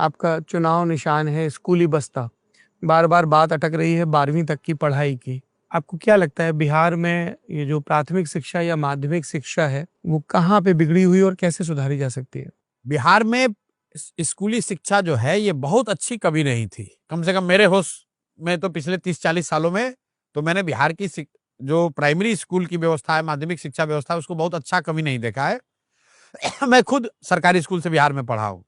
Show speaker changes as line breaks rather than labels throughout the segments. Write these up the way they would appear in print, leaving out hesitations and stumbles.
आपका चुनाव निशान है स्कूली बस्ता। बार-बार बात अटक रही है 12वीं तक की पढ़ाई की। आपको क्या लगता है बिहार में ये जो प्राथमिक शिक्षा या माध्यमिक शिक्षा है, वो कहाँ पे बिगड़ी हुई और कैसे सुधारी जा सकती है?
बिहार में स्कूली शिक्षा जो है ये बहुत अच्छी कभी नहीं थी। कम से कम मेरे होश में तो पिछले 30-40 सालों में तो मैंने बिहार की जो प्राइमरी स्कूल की व्यवस्था है, माध्यमिक शिक्षा व्यवस्था है, उसको बहुत अच्छा कभी नहीं देखा है। मैं खुद सरकारी स्कूल से बिहार में पढ़ा हूं।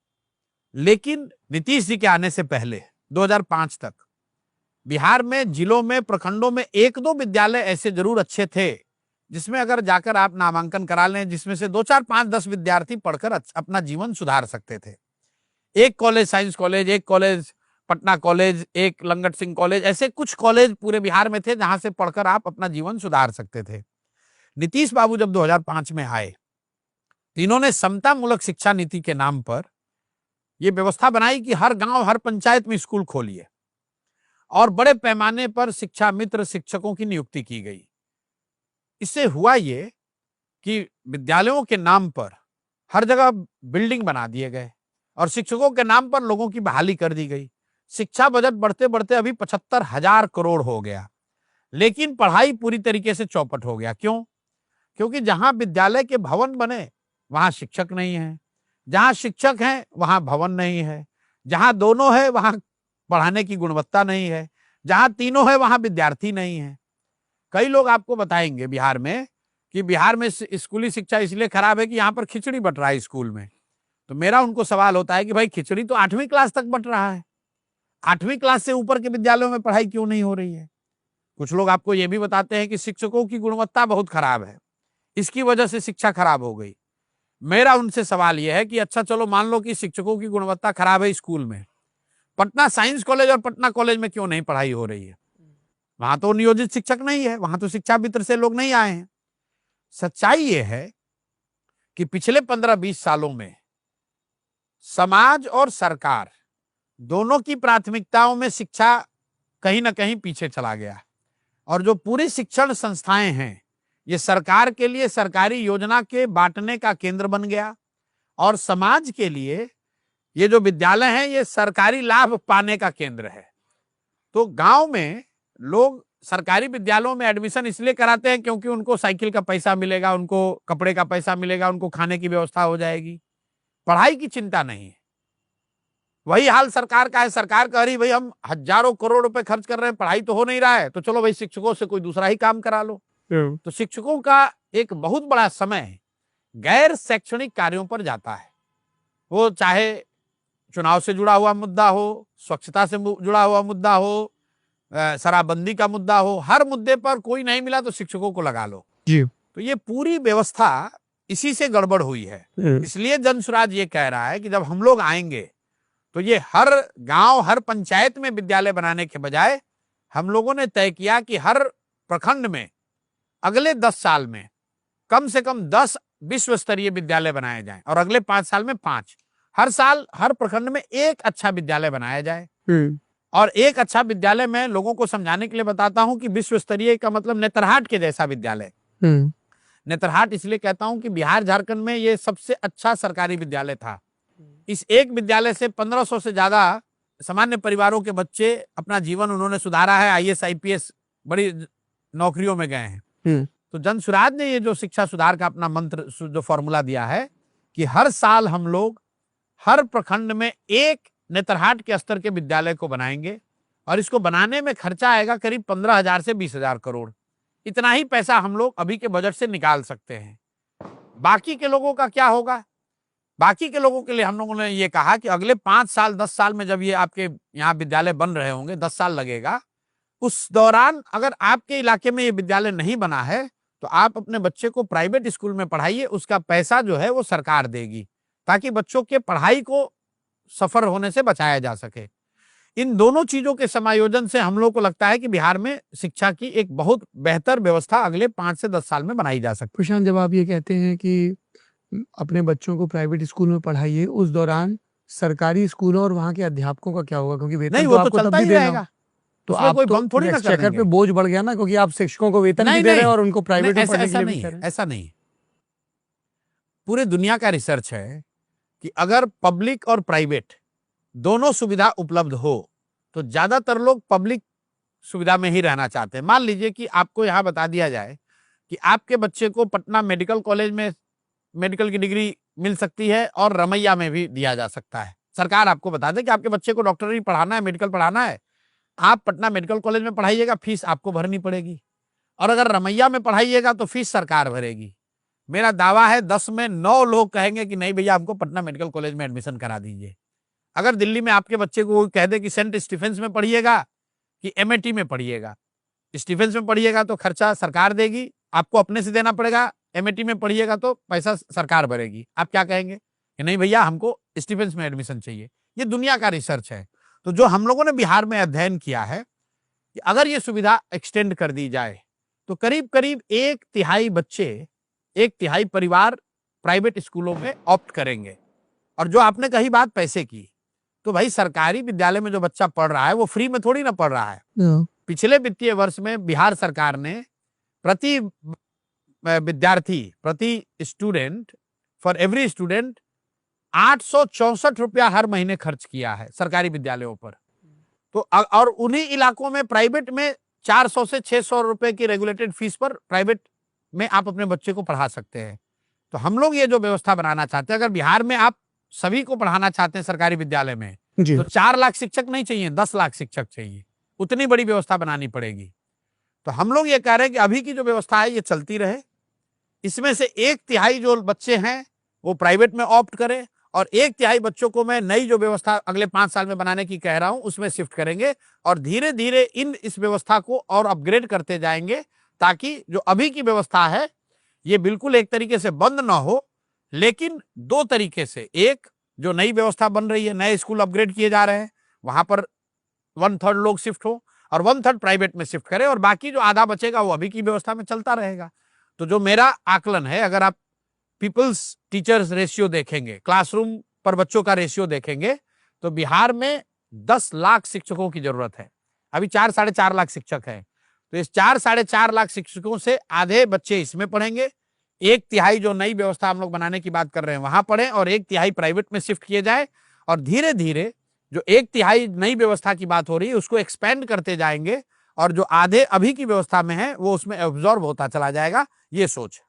लेकिन नीतीश जी के आने से पहले 2005 तक बिहार में जिलों में, प्रखंडों में 1-2 विद्यालय ऐसे जरूर अच्छे थे जिसमें अगर जाकर आप नामांकन करा लें, जिसमें से 2, 4, 5, 10 विद्यार्थी पढ़कर अपना जीवन सुधार सकते थे। एक कॉलेज साइंस कॉलेज, एक कॉलेज पटना कॉलेज, एक लंगट सिंह कॉलेज, ऐसे कुछ कॉलेज पूरे बिहार में थे जहां से पढ़कर आप अपना जीवन सुधार सकते थे। नीतीश बाबू जब 2005 में आए, इन्होंने समता मूलक शिक्षा नीति के नाम पर यह व्यवस्था बनाई कि हर गांव, हर पंचायत में स्कूल खोलिए और बड़े पैमाने पर शिक्षा मित्र शिक्षकों की नियुक्ति की गई। इससे हुआ ये कि विद्यालयों के नाम पर हर जगह बिल्डिंग बना दिए गए और शिक्षकों के नाम पर लोगों की बहाली कर दी गई। शिक्षा बजट बढ़ते बढ़ते अभी 75,000 करोड़ हो गया, लेकिन पढ़ाई पूरी तरीके से चौपट हो गया। क्यों? क्योंकि जहां विद्यालय के भवन बने वहां शिक्षक नहीं है, जहां शिक्षक हैं वहां भवन नहीं है, जहां दोनों है वहां पढ़ाने की गुणवत्ता नहीं है, जहां तीनों है वहां विद्यार्थी नहीं है। कई लोग आपको बताएंगे बिहार में कि बिहार में स्कूली शिक्षा इसलिए खराब है कि यहाँ पर खिचड़ी बट रहा है स्कूल में। तो मेरा उनको सवाल होता है कि भाई खिचड़ी तो 8वीं क्लास तक बट रहा है, 8वीं क्लास से ऊपर के विद्यालयों में पढ़ाई क्यों नहीं हो रही है? कुछ लोग आपको ये भी बताते हैं कि शिक्षकों की गुणवत्ता बहुत खराब है, इसकी वजह से शिक्षा खराब हो गई। मेरा उनसे सवाल यह है कि अच्छा चलो मान लो कि शिक्षकों की गुणवत्ता खराब है स्कूल में, पटना साइंस कॉलेज और पटना कॉलेज में क्यों नहीं पढ़ाई हो रही है? वहां तो नियोजित शिक्षक नहीं है, वहां तो शिक्षा मित्र से लोग नहीं आए हैं। सच्चाई यह है कि पिछले 15-20 सालों में समाज और सरकार दोनों की प्राथमिकताओं में शिक्षा कहीं ना कहीं पीछे चला गया और जो पूरी शिक्षण संस्थाएं हैं ये सरकार के लिए सरकारी योजना के बांटने का केंद्र बन गया और समाज के लिए ये जो विद्यालय हैं ये सरकारी लाभ पाने का केंद्र है। तो गांव में लोग सरकारी विद्यालयों में एडमिशन इसलिए कराते हैं क्योंकि उनको साइकिल का पैसा मिलेगा, उनको कपड़े का पैसा मिलेगा, उनको खाने की व्यवस्था हो जाएगी, पढ़ाई की चिंता नहीं है। वही हाल सरकार का है। सरकार कह रही भाई हम हजारों करोड़ रुपए खर्च कर रहे हैं, पढ़ाई तो हो नहीं रहा है, तो चलो भाई शिक्षकों से कोई दूसरा ही काम करा लो। तो शिक्षकों का एक बहुत बड़ा समय गैर शैक्षणिक कार्यों पर जाता है। वो चाहे चुनाव से जुड़ा हुआ मुद्दा हो, स्वच्छता से जुड़ा हुआ मुद्दा हो, शराबबंदी का मुद्दा हो, हर मुद्दे पर कोई नहीं मिला तो शिक्षकों को लगा लो
जी।
तो ये पूरी व्यवस्था इसी से गड़बड़ हुई है। इसलिए जनसुराज ये कह रहा है कि जब हम लोग आएंगे तो ये हर गांव, हर पंचायत में विद्यालय बनाने के बजाय हम लोगों ने तय किया कि हर प्रखंड में अगले 10 साल में कम से कम 10 विश्व स्तरीय विद्यालय बनाए जाएं और अगले 5 साल में 5। हर साल हर प्रखंड में एक अच्छा विद्यालय बनाया जाए। और एक अच्छा विद्यालय मैं लोगों को समझाने के लिए बताता हूं कि विश्व स्तरीय का मतलब नेतरहाट के जैसा विद्यालय। नेतरहाट इसलिए कहता हूं कि बिहार झारखंड में ये सबसे अच्छा सरकारी विद्यालय था। इस एक विद्यालय से 1500 से ज्यादा सामान्य परिवारों के बच्चे अपना जीवन उन्होंने सुधारा है, IAS IPS बड़ी नौकरियों में गए हैं। तो जनसुराज ने ये जो शिक्षा सुधार का अपना मंत्र जो फॉर्मूला दिया है कि हर साल हम लोग हर प्रखंड में एक नेतरहाट के स्तर के विद्यालय को बनाएंगे और इसको बनाने में खर्चा आएगा करीब 15,000 से 20,000 करोड़। इतना ही पैसा हम लोग अभी के बजट से निकाल सकते हैं। बाकी के लोगों का क्या होगा? बाकी के लोगों के लिए हम लोगों ने ये कहा कि अगले 5 साल 10 साल में जब ये आपके यहाँ विद्यालय बन रहे होंगे, 10 साल लगेगा, उस दौरान अगर आपके इलाके में ये विद्यालय नहीं बना है तो आप अपने बच्चे को प्राइवेट स्कूल में पढ़ाइए, उसका पैसा जो है वो सरकार देगी ताकि बच्चों के पढ़ाई को सफर होने से बचाया जा सके। इन दोनों चीजों के समायोजन से हम लोग को लगता है कि बिहार में शिक्षा की एक बहुत बेहतर व्यवस्था अगले 5 से 10 साल में बनाई जा सकती है।
प्रशांत, जब आप ये कहते हैं कि अपने बच्चों को प्राइवेट स्कूल में पढ़ाइए, उस दौरान सरकारी स्कूलों और वहाँ के अध्यापकों का क्या होगा? क्योंकि वेतन
नहीं,
तो
वो तो
आपको
चलता
तब
ही
भी देना
रहेगा।
तो
आप कोई बंद थोड़ी ना कर
एक्सचेकर पे बोझ बढ़ गया ना, क्योंकि आप शिक्षकों को वेतन भी दे रहे हैं और उनको प्राइवेट में पढ़ने के लिए भी कह रहे हैं।
ऐसा नहीं। पूरे दुनिया का रिसर्च है कि अगर पब्लिक और प्राइवेट दोनों सुविधा उपलब्ध हो, तो ज्यादातर लोग पब्लिक सुविधा में ही रहना चाहते हैं। मान लीजिए कि आपको यहाँ बता दिया जाए कि आपके बच्चे को पटना मेडिकल कॉलेज में मेडिकल की डिग्री मिल सकती है और रमैया में भी दिया जा सकता है। सरकार आपको बता दे कि आपके बच्चे को डॉक्टरी पढ़ाना है, मेडिकल पढ़ाना है, आप पटना मेडिकल कॉलेज में पढ़ाइएगा, फीस आपको भरनी पड़ेगी, और अगर रमैया में पढ़ाइएगा तो फीस सरकार भरेगी। मेरा दावा है 10 में 9 लोग कहेंगे कि नहीं भैया हमको पटना मेडिकल कॉलेज में एडमिशन करा दीजिए। अगर दिल्ली में आपके बच्चे को कह दे कि सेंट स्टीफेंस में पढ़िएगा कि एमएटी में पढ़िएगा, स्टीफेंस में पढ़िएगा तो खर्चा सरकार देगी, आपको अपने से देना पड़ेगा, एमएटी में पढ़िएगा तो पैसा सरकार भरेगी, आप क्या कहेंगे कि नहीं भैया हमको स्टीफेंस में एडमिशन चाहिए। ये दुनिया का रिसर्च है। तो जो हम लोगों ने बिहार में अध्ययन किया है कि अगर ये सुविधा एक्सटेंड कर दी जाए तो करीब करीब 1/3 बच्चे, 1/3 परिवार प्राइवेट स्कूलों में ऑप्ट करेंगे। और जो आपने कही बात पैसे की, तो भाई सरकारी विद्यालय में जो बच्चा पढ़ रहा है वो फ्री में थोड़ी ना पढ़ रहा है। पिछले वित्तीय वर्ष में बिहार सरकार ने प्रति विद्यार्थी, प्रति स्टूडेंट, फॉर एवरी स्टूडेंट 864 रुपया हर महीने खर्च किया है सरकारी विद्यालयों पर। तो और उन्हीं इलाकों में प्राइवेट में 400 से 600 रुपए की रेगुलेटेड फीस पर प्राइवेट में आप अपने बच्चे को पढ़ा सकते हैं। तो हम लोग ये जो व्यवस्था बनाना चाहते हैं, अगर बिहार में आप सभी को पढ़ाना चाहते हैं सरकारी विद्यालय में, तो 4 लाख शिक्षक नहीं चाहिए, 10 लाख शिक्षक चाहिए। उतनी बड़ी व्यवस्था बनानी पड़ेगी। तो हम लोग ये कह रहे हैं कि अभी की जो व्यवस्था है ये चलती रहे, इसमें से 1/3 जो बच्चे हैं वो प्राइवेट में ऑप्ट करें, और 1/3 बच्चों को मैं नई जो व्यवस्था अगले 5 साल में बनाने की कह रहा हूं उसमें शिफ्ट करेंगे, और धीरे धीरे इस व्यवस्था को और अपग्रेड करते जाएंगे, ताकि जो अभी की व्यवस्था है ये बिल्कुल एक तरीके से बंद ना हो, लेकिन 2 तरीके से। एक, जो नई व्यवस्था बन रही है, नए स्कूल अपग्रेड किए जा रहे हैं, वहां पर 1/3 लोग शिफ्ट हो और 1/3 प्राइवेट में शिफ्ट करें, और बाकी जो आधा बचेगा वो अभी की व्यवस्था में चलता रहेगा। तो जो मेरा आकलन है, अगर आप पीपल्स टीचर्स रेशियो देखेंगे, क्लासरूम पर बच्चों का रेशियो देखेंगे, तो बिहार में 10 लाख शिक्षकों की जरूरत है। अभी 4-4.5 लाख शिक्षक हैं। तो इस 4-4.5 लाख शिक्षकों से आधे बच्चे इसमें पढ़ेंगे, 1/3 जो नई व्यवस्था हम लोग बनाने की बात कर रहे हैं वहां पढ़ें, और 1/3 प्राइवेट में शिफ्ट किए जाए, और धीरे धीरे जो 1/3 नई व्यवस्था की बात हो रही है उसको एक्सपेंड करते जाएंगे, और जो आधे अभी की व्यवस्था में है वो उसमें एब्जॉर्ब होता चला जाएगा। ये सोच।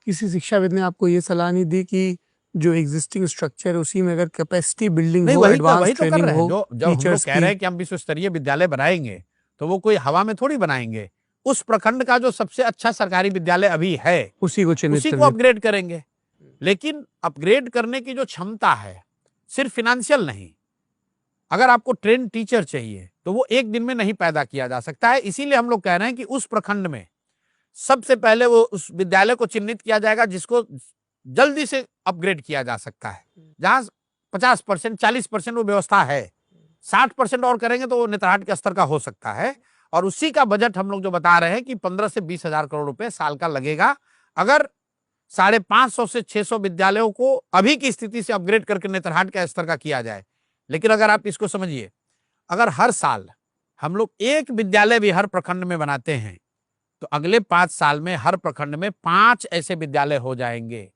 किसी शिक्षाविद ने आपको ये सलाह नहीं दी कि जो एग्जिस्टिंग स्ट्रक्चर है उसी में अगर कैपेसिटी बिल्डिंग हो, एडवांस ट्रेनिंग हो,
जो हम लोग कह रहे हैं कि हम विश्व स्तरीय विद्यालय बनाएंगे, तो वो कोई हवा में थोड़ी बनाएंगे। उस प्रखंड का जो सबसे अच्छा सरकारी विद्यालय अभी है उसी को अपग्रेड करेंगे। लेकिन अपग्रेड करने की जो क्षमता है सिर्फ फिनेंशियल नहीं, अगर आपको ट्रेन टीचर चाहिए तो वो एक दिन में नहीं पैदा किया जा सकता है। इसीलिए हम लोग कह रहे हैं कि उस प्रखंड में सबसे पहले वो उस विद्यालय को चिन्हित किया जाएगा जिसको जल्दी से अपग्रेड किया जा सकता है, जहां 50%, 40% वो व्यवस्था है, 60% और करेंगे तो वो नेतरहाट के स्तर का हो सकता है। और उसी का बजट हम लोग जो बता रहे हैं कि 15 से 20 हजार करोड़ रुपए साल का लगेगा, अगर 550 से 600 विद्यालयों को अभी की स्थिति से अपग्रेड करके नेतरहाट के स्तर का किया जाए। लेकिन अगर आप इसको समझिए, अगर हर साल हम लोग एक विद्यालय भी हर प्रखंड में बनाते हैं, तो अगले 5 साल में हर प्रखंड में 5 ऐसे विद्यालय हो जाएंगे।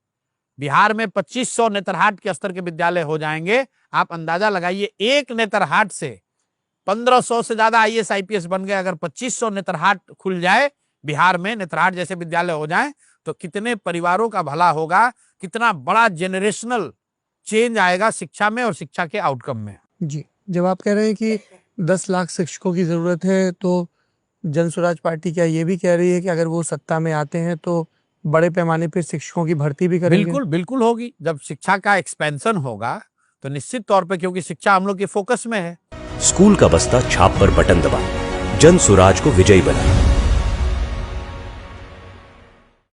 बिहार में 2500 नेतरहाट के स्तर के विद्यालय हो जाएंगे। आप अंदाजा लगाइए, एक नेतरहाट से 1500 से ज्यादा आईएएस आईपीएस बन गए। अगर 2500 नेतरहाट खुल जाए बिहार में, नेतरहाट जैसे विद्यालय हो जाए, तो कितने परिवारों का भला होगा, कितना बड़ा जेनरेशनल चेंज आएगा शिक्षा में और शिक्षा के आउटकम में।
जी, जब आप कह रहे हैं कि 10 लाख शिक्षकों की जरूरत है, तो जन स्वराज पार्टी क्या ये भी कह रही है कि अगर वो सत्ता में आते हैं तो बड़े पैमाने पर शिक्षकों की भर्ती भी करेंगे?
बिल्कुल बिल्कुल होगी। जब शिक्षा का एक्सपेंशन होगा तो निश्चित तौर पे, क्योंकि शिक्षा हम लोग के फोकस में है।
स्कूल का बस्ता छाप पर बटन दबाएं, जन स्वराज को विजयी बनाएं।